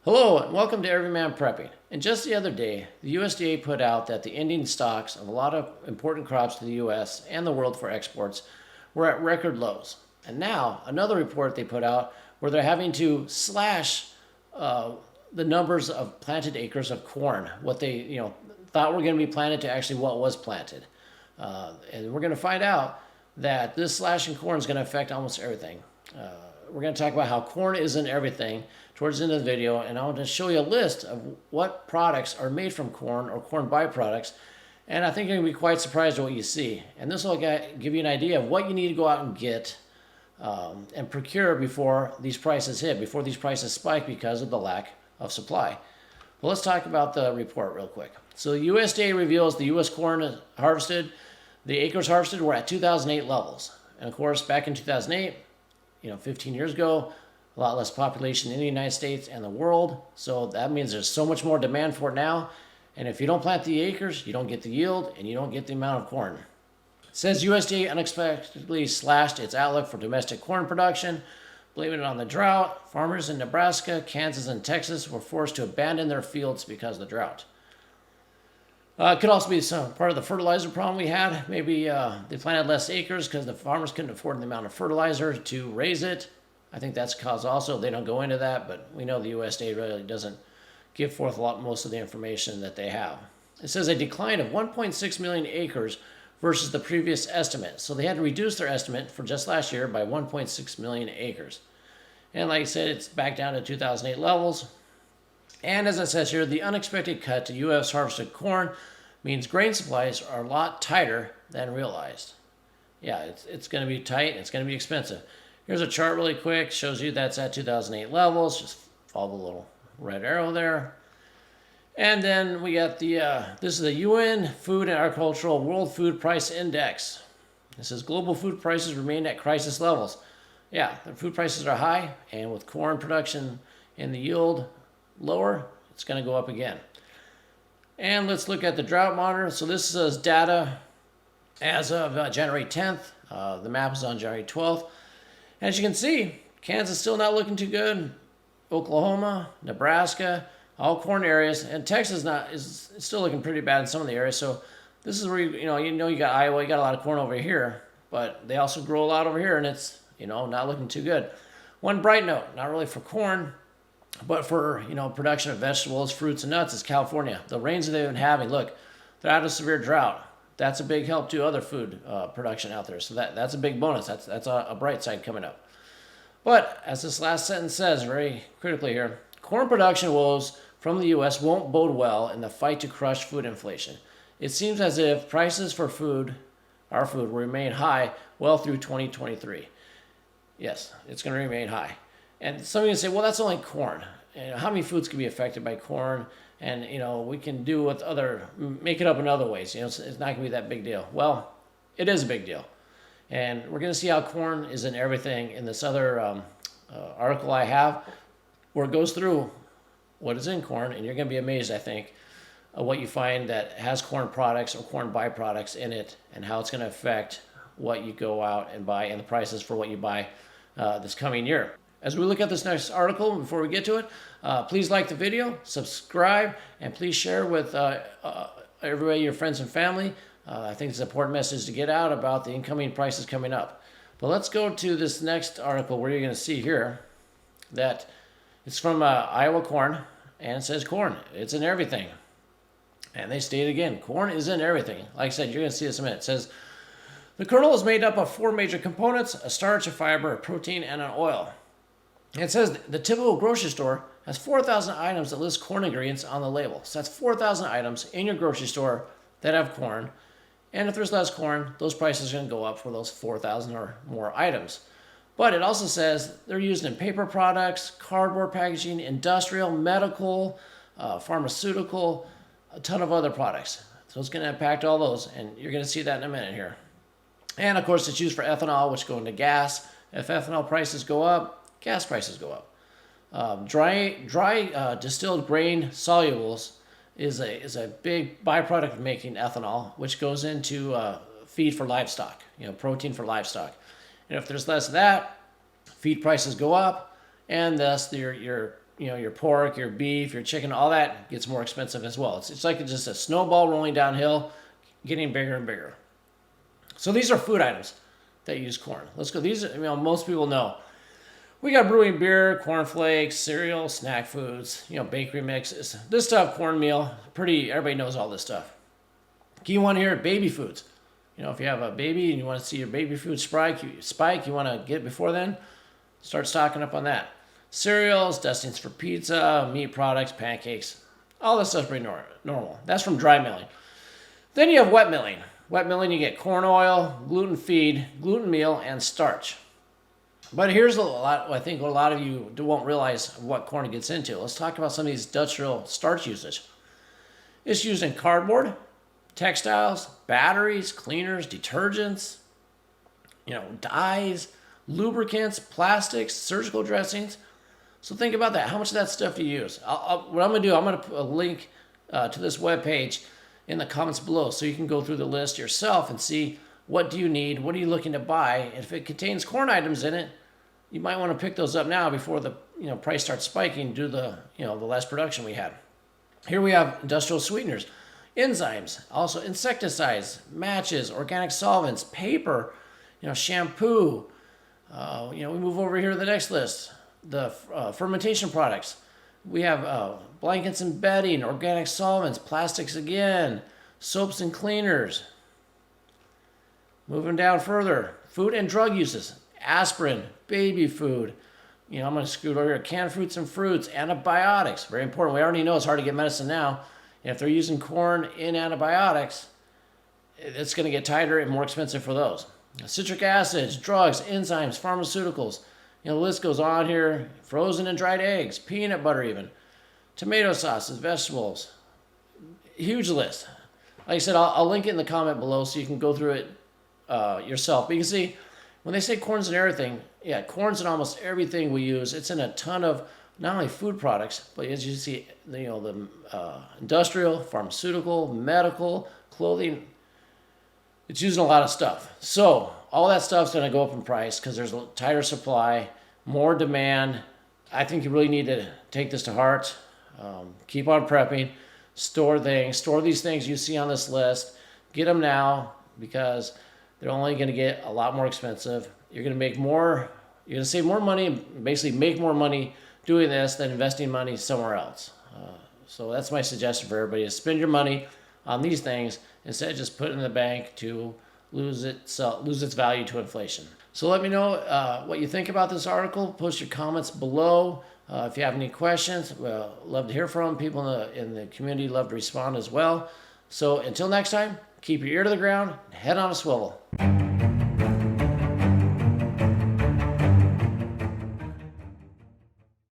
Hello and welcome to Everyman Prepping. And just the other day, the USDA put out that the ending stocks of a lot of important crops to the US and the world for exports were at record lows. And now another report they put out where they're having to slash the numbers of planted acres of corn, what they thought were going to be planted to actually what was planted. And we're going to find out that this slash in corn is going to affect almost everything. We're going to talk about how corn isn't everything towards the end of the video, and I want to show you a list of what products are made from corn or corn byproducts, and I think you're going to be quite surprised at what you see. And this will give you an idea of what you need to go out and get and procure before these prices hit, before these prices spike because of the lack of supply. Well, let's talk about the report real quick. So the USDA reveals the U.S. corn harvested, the acres harvested were at 2008 levels. And of course, back in 2008, 15 years ago, a lot less population in the United States and the world. So that means there's so much more demand for it now. And if you don't plant the acres, you don't get the yield and you don't get the amount of corn. It says USDA unexpectedly slashed its outlook for domestic corn production, blaming it on the drought. Farmers in Nebraska, Kansas, and Texas were forced to abandon their fields because of the drought. It could also be some part of the fertilizer problem we had. Maybe they planted less acres because the farmers couldn't afford the amount of fertilizer to raise it. I think that's cause also. They don't go into that, but we know the USDA really doesn't give forth most of the information that they have. It says a decline of 1.6 million acres versus the previous estimate. So they had to reduce their estimate for just last year by 1.6 million acres. And like I said, it's back down to 2008 levels. And as it says here, the unexpected cut to U.S. harvested corn means grain supplies are a lot tighter than realized. Yeah, it's going to be tight and it's going to be expensive. Here's a chart really quick. Shows you that's at 2008 levels. Just follow the little red arrow there. And then we got this is the UN Food and Agricultural World Food Price Index. It says global food prices remain at crisis levels. Yeah, the food prices are high, and with corn production and the yield lower, it's going to go up again. And let's look at the drought monitor. So this is data as of January 10th. The map is on January 12th. As you can see, Kansas still not looking too good. Oklahoma, Nebraska, all corn areas, and Texas is still looking pretty bad in some of the areas. So this is where you got Iowa, you got a lot of corn over here, but they also grow a lot over here, and it's not looking too good. One bright note, not really for corn, but for production of vegetables, fruits, and nuts, is California. The rains that they've been having, look, they're out of severe drought. That's a big help to other food production out there. So that's a big bonus. That's a bright side coming up. But as this last sentence says very critically here, corn production woes from the U.S. won't bode well in the fight to crush food inflation. It seems as if prices for our food, will remain high well through 2023. Yes, it's going to remain high. And some of you say, well, that's only corn. How many foods can be affected by corn? And, we can do with make it up in other ways. It's not going to be that big deal. Well, it is a big deal. And we're going to see how corn is in everything in this other article I have, where it goes through what is in corn. And you're going to be amazed, I think, at what you find that has corn products or corn byproducts in it and how it's going to affect what you go out and buy and the prices for what you buy this coming year. As we look at this next article, before we get to it, please like the video, subscribe, and please share with everybody, your friends and family. I think it's an important message to get out about the incoming prices coming up. But let's go to this next article where you're going to see here that it's from Iowa Corn, and it says corn, it's in everything. And they state again, corn is in everything. Like I said, you're going to see this in a minute. It says, the kernel is made up of 4 major components: a starch, a fiber, a protein, and an oil. It says the typical grocery store has 4,000 items that list corn ingredients on the label. So that's 4,000 items in your grocery store that have corn. And if there's less corn, those prices are going to go up for those 4,000 or more items. But it also says they're used in paper products, cardboard packaging, industrial, medical, pharmaceutical, a ton of other products. So it's going to impact all those, and you're going to see that in a minute here. And of course, it's used for ethanol, which go into gas. If ethanol prices go up, gas prices go up. Dry distilled grain solubles is a big byproduct of making ethanol, which goes into feed for livestock, protein for livestock. And if there's less of that, feed prices go up, and thus your your pork, your beef, your chicken, all that gets more expensive as well. It's like it's just a snowball rolling downhill, getting bigger and bigger. So these are food items that use corn. Let's go. These, most people know. We got brewing beer, cornflakes, cereal, snack foods, bakery mixes. This stuff, cornmeal, everybody knows all this stuff. Key one here, baby foods. If you have a baby and you want to see your baby food spike, you want to get before then, start stocking up on that. Cereals, dustings for pizza, meat products, pancakes. All this stuff's pretty normal. That's from dry milling. Then you have wet milling. Wet milling, you get corn oil, gluten feed, gluten meal, and starch. But here's I think a lot of you won't realize what corn gets into. Let's talk about some of these industrial starch usage. It's used in cardboard, textiles, batteries, cleaners, detergents, dyes, lubricants, plastics, surgical dressings. So think about that. How much of that stuff do you use? What I'm going to do, I'm going to put a link to this webpage in the comments below so you can go through the list yourself and see what do you need, what are you looking to buy. And if it contains corn items in it, you might want to pick those up now before the price starts spiking due to the less production we had. Here we have industrial sweeteners, enzymes, also insecticides, matches, organic solvents, paper, shampoo. We move over here to the next list, the fermentation products. We have blankets and bedding, organic solvents, plastics again, soaps and cleaners. Moving down further, food and drug uses, aspirin, baby food. I'm going to scoot over here, canned fruits and fruits, antibiotics, very important. We already know it's hard to get medicine now. And if they're using corn in antibiotics, it's going to get tighter and more expensive for those. Citric acids, drugs, enzymes, pharmaceuticals. The list goes on here. Frozen and dried eggs, peanut butter even. Tomato sauces, vegetables. Huge list. Like I said, I'll link it in the comment below so you can go through it yourself. But you can see, when they say corn's in everything, yeah, corn's in almost everything we use. It's in a ton of not only food products, but as you see, the industrial, pharmaceutical, medical, clothing. It's using a lot of stuff. So all that stuff's going to go up in price because there's a tighter supply, more demand. I think you really need to take this to heart. Keep on prepping. Store these things you see on this list. Get them now because they're only going to get a lot more expensive. You're going to make more. You're going to save more money and basically make more money doing this than investing money somewhere else. So that's my suggestion for everybody: is spend your money on these things instead of just put it in the bank to lose its value to inflation. So let me know what you think about this article. Post your comments below. If you have any questions, well, love to hear from them. People in the community love to respond as well. So until next time, keep your ear to the ground and head on a swivel.